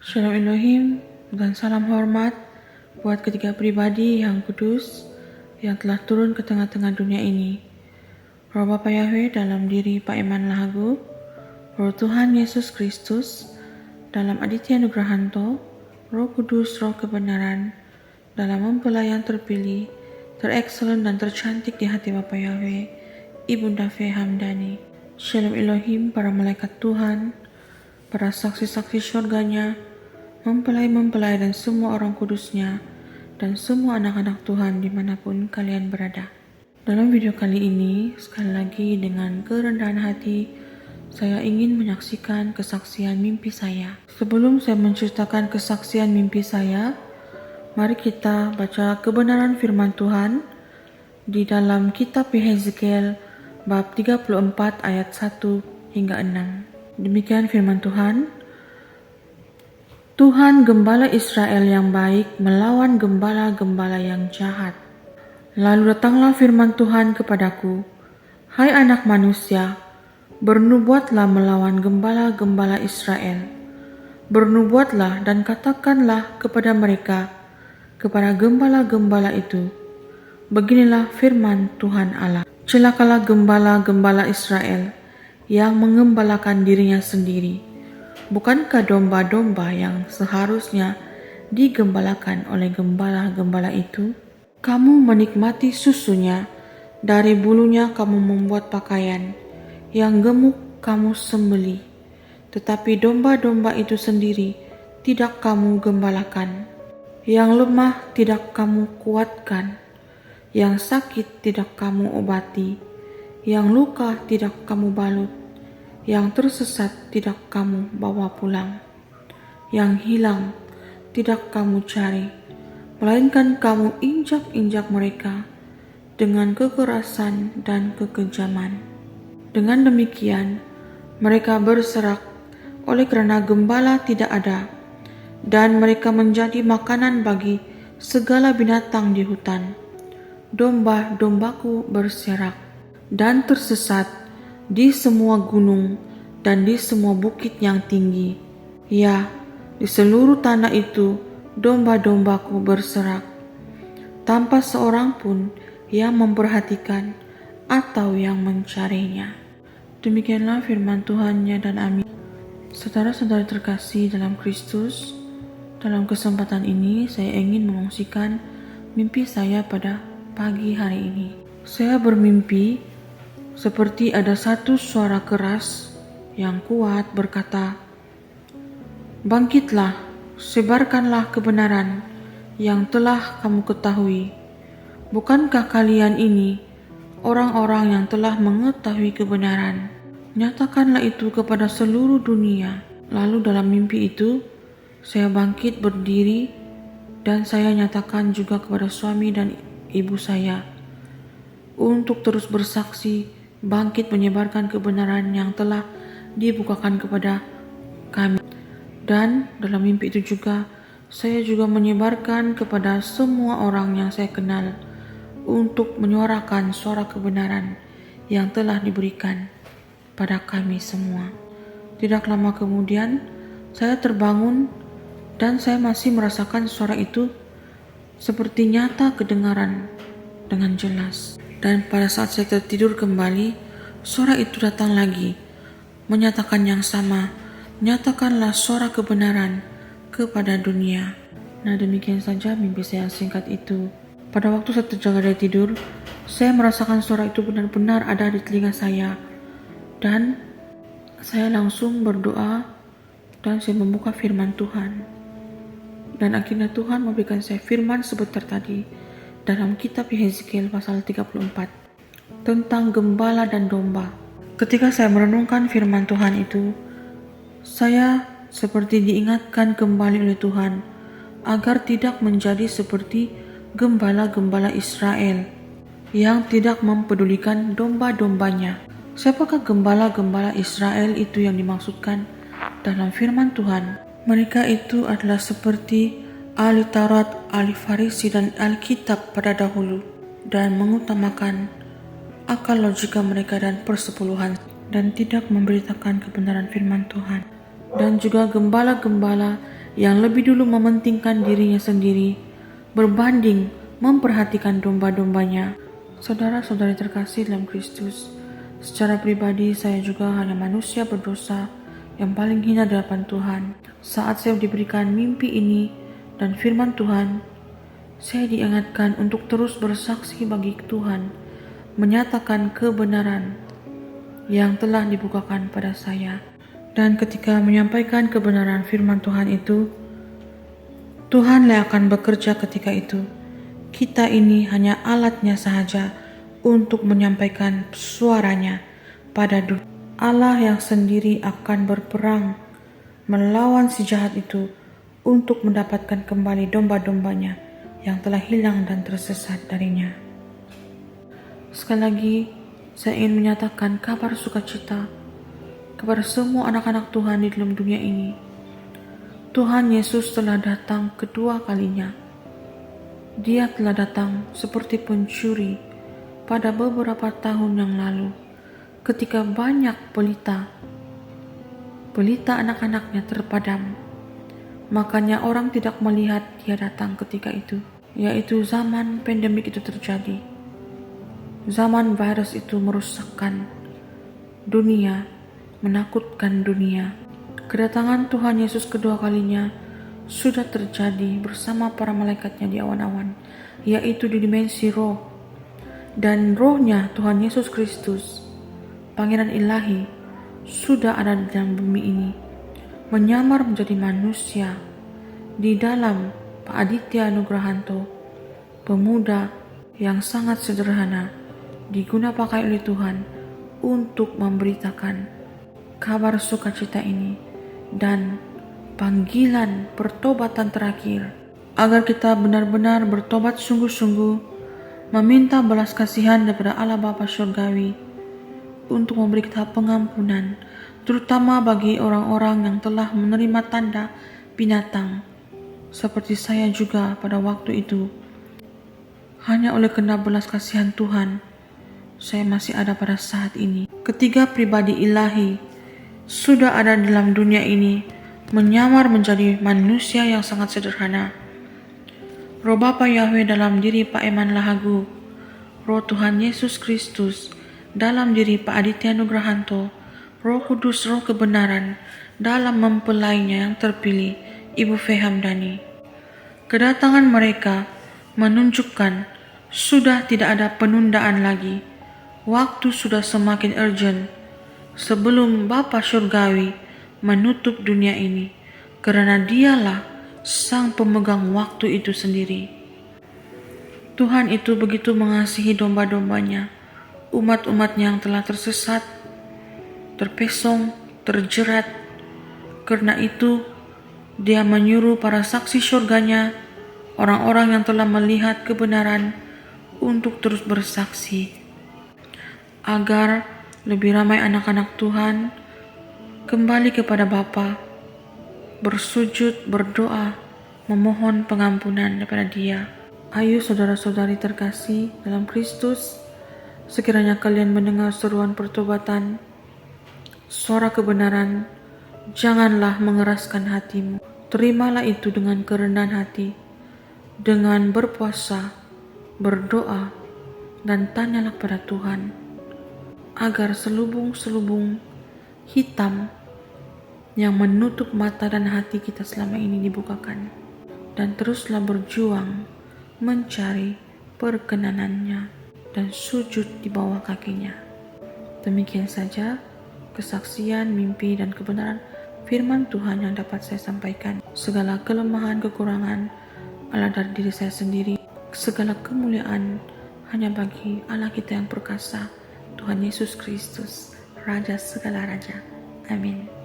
Shalom Elohim dan salam hormat buat ketiga pribadi yang kudus yang telah turun ke tengah-tengah dunia ini. Roh Bapa Yahweh dalam diri Pak Eman Lahagu, Roh Tuhan Yesus Kristus dalam Aditya Nugrahanto, Roh Kudus, Roh Kebenaran dalam mempelai yang terpilih, terexcellent dan tercantik di hati Bapa Yahweh, Ibunda Fe Hamdani. Shalom Elohim, para malaikat Tuhan, para saksi-saksi syurganya, mempelai-mempelai dan semua orang kudusnya, dan semua anak-anak Tuhan dimanapun kalian berada. Dalam video kali ini, sekali lagi dengan kerendahan hati, saya ingin menyaksikan kesaksian mimpi saya. Sebelum saya menceritakan kesaksian mimpi saya, mari kita baca kebenaran firman Tuhan di dalam kitab Yehezkiel bab 34 ayat 1 hingga 6. Demikian firman Tuhan. Tuhan gembala Israel yang baik melawan gembala-gembala yang jahat. Lalu datanglah firman Tuhan kepadaku, hai anak manusia, bernubuatlah melawan gembala-gembala Israel. Bernubuatlah dan katakanlah kepada mereka, kepada gembala-gembala itu, beginilah firman Tuhan Allah. Celakalah gembala-gembala Israel yang mengembalakan dirinya sendiri. Bukankah domba-domba yang seharusnya digembalakan oleh gembala-gembala itu? Kamu menikmati susunya, dari bulunya kamu membuat pakaian, yang gemuk kamu sembelih. Tetapi domba-domba itu sendiri tidak kamu gembalakan, yang lemah tidak kamu kuatkan, yang sakit tidak kamu obati, yang luka tidak kamu balut, yang tersesat tidak kamu bawa pulang, yang hilang tidak kamu cari, melainkan kamu injak-injak mereka dengan kekerasan dan kekejaman. Dengan demikian, mereka berserak oleh karena gembala tidak ada, dan mereka menjadi makanan bagi segala binatang di hutan. Domba-dombaku berserak dan tersesat di semua gunung dan di semua bukit yang tinggi. Ya, di seluruh tanah itu domba-dombaku berserak, tanpa seorang pun yang memperhatikan atau yang mencarinya. Demikianlah firman Tuhannya dan amin. Saudara-saudara terkasih dalam Kristus, dalam kesempatan ini saya ingin mengungsikan mimpi saya pada pagi hari ini. Saya bermimpi seperti ada satu suara keras yang kuat berkata, bangkitlah, sebarkanlah kebenaran yang telah kamu ketahui. Bukankah kalian ini orang-orang yang telah mengetahui kebenaran? Nyatakanlah itu kepada seluruh dunia. Lalu dalam mimpi itu, saya bangkit berdiri dan saya nyatakan juga kepada suami dan ibu saya untuk terus bersaksi, bangkit menyebarkan kebenaran yang telah dibukakan kepada kami. Dan dalam mimpi itu juga, saya juga menyebarkan kepada semua orang yang saya kenal untuk menyuarakan suara kebenaran yang telah diberikan pada kami semua. Tidak lama kemudian, saya terbangun dan saya masih merasakan suara itu seperti nyata kedengaran dengan jelas. Dan pada saat saya tertidur kembali, suara itu datang lagi, menyatakan yang sama, nyatakanlah suara kebenaran kepada dunia. Nah, demikian saja mimpi saya singkat itu. Pada waktu saya terjaga dari tidur, saya merasakan suara itu benar-benar ada di telinga saya. Dan saya langsung berdoa dan saya membuka firman Tuhan. Dan akhirnya Tuhan memberikan saya firman sebentar tadi dalam kitab Yehezkiel pasal 34 tentang gembala dan domba. Ketika saya merenungkan firman Tuhan itu, saya seperti diingatkan kembali oleh Tuhan agar tidak menjadi seperti gembala-gembala Israel yang tidak mempedulikan domba-dombanya. Siapakah gembala-gembala Israel itu yang dimaksudkan dalam firman Tuhan? Mereka itu adalah seperti ahli Taurat, ahli Farisi, dan Alkitab pada dahulu, dan mengutamakan akal logika mereka dan persepuluhan, dan tidak memberitakan kebenaran firman Tuhan. Dan juga gembala-gembala yang lebih dulu mementingkan dirinya sendiri berbanding memperhatikan domba-dombanya. Saudara-saudari terkasih dalam Kristus, secara pribadi saya juga hanya manusia berdosa yang paling hina di hadapan Tuhan. Saat saya diberikan mimpi ini dan firman Tuhan, saya diingatkan untuk terus bersaksi bagi Tuhan, menyatakan kebenaran yang telah dibukakan pada saya. Dan ketika menyampaikan kebenaran firman Tuhan itu, Tuhanlah akan bekerja ketika itu. Kita ini hanya alatnya sahaja untuk menyampaikan suaranya pada dunia. Allah yang sendiri akan berperang melawan si jahat itu untuk mendapatkan kembali domba-dombanya yang telah hilang dan tersesat darinya. Sekali lagi, saya ingin menyatakan kabar sukacita kepada semua anak-anak Tuhan di dalam dunia ini. Tuhan Yesus telah datang kedua kalinya. Dia telah datang seperti pencuri pada beberapa tahun yang lalu, ketika banyak pelita anak-anaknya terpadam. Makanya orang tidak melihat dia datang ketika itu, yaitu zaman pandemik itu terjadi. Zaman virus itu merusakkan dunia, menakutkan dunia. Kedatangan Tuhan Yesus kedua kalinya sudah terjadi bersama para malaikatnya di awan-awan, yaitu di dimensi roh. Dan rohnya Tuhan Yesus Kristus, Pangeran Ilahi, sudah ada di dalam bumi ini, menyamar menjadi manusia di dalam Pak Aditya Nugrahanto, pemuda yang sangat sederhana, diguna pakai oleh Tuhan untuk memberitakan kabar sukacita ini dan panggilan pertobatan terakhir, agar kita benar-benar bertobat sungguh-sungguh, meminta belas kasihan daripada Allah Bapa Surgawi untuk memberi kita pengampunan, terutama bagi orang-orang yang telah menerima tanda binatang, seperti saya juga pada waktu itu. Hanya oleh karena belas kasihan Tuhan, saya masih ada pada saat ini. Ketiga pribadi ilahi sudah ada dalam dunia ini, menyamar menjadi manusia yang sangat sederhana. Roh Bapa Yahweh dalam diri Pak Eman Lahagu, Roh Tuhan Yesus Kristus dalam diri Pak Aditya Nugrahanto, Roh Kudus, Roh kebenaran dalam mempelainya yang terpilih, Ibu Fehamdani. Kedatangan mereka menunjukkan sudah tidak ada penundaan lagi. Waktu sudah semakin urgent sebelum Bapa Surgawi menutup dunia ini, karena Dialah sang pemegang waktu itu sendiri. Tuhan itu begitu mengasihi domba-dombanya, umat-umatnya yang telah tersesat, terpesong, terjerat. Karena itu Dia menyuruh para saksi surganya, orang-orang yang telah melihat kebenaran, untuk terus bersaksi, agar lebih ramai anak-anak Tuhan kembali kepada Bapa, bersujud, berdoa, memohon pengampunan daripada Dia. Ayo saudara-saudari terkasih dalam Kristus, sekiranya kalian mendengar seruan pertobatan, suara kebenaran, janganlah mengeraskan hatimu. Terimalah itu dengan kerendahan hati, dengan berpuasa, berdoa, dan tanyalah pada Tuhan, agar selubung-selubung hitam yang menutup mata dan hati kita selama ini dibukakan, dan teruslah berjuang mencari perkenanannya dan sujud di bawah kakinya. Demikian saja kesaksian, mimpi, dan kebenaran firman Tuhan yang dapat saya sampaikan. Segala kelemahan, kekurangan adalah dari diri saya sendiri. Segala kemuliaan hanya bagi Allah kita yang perkasa, Tuhan Yesus Kristus, Raja segala raja. Amin.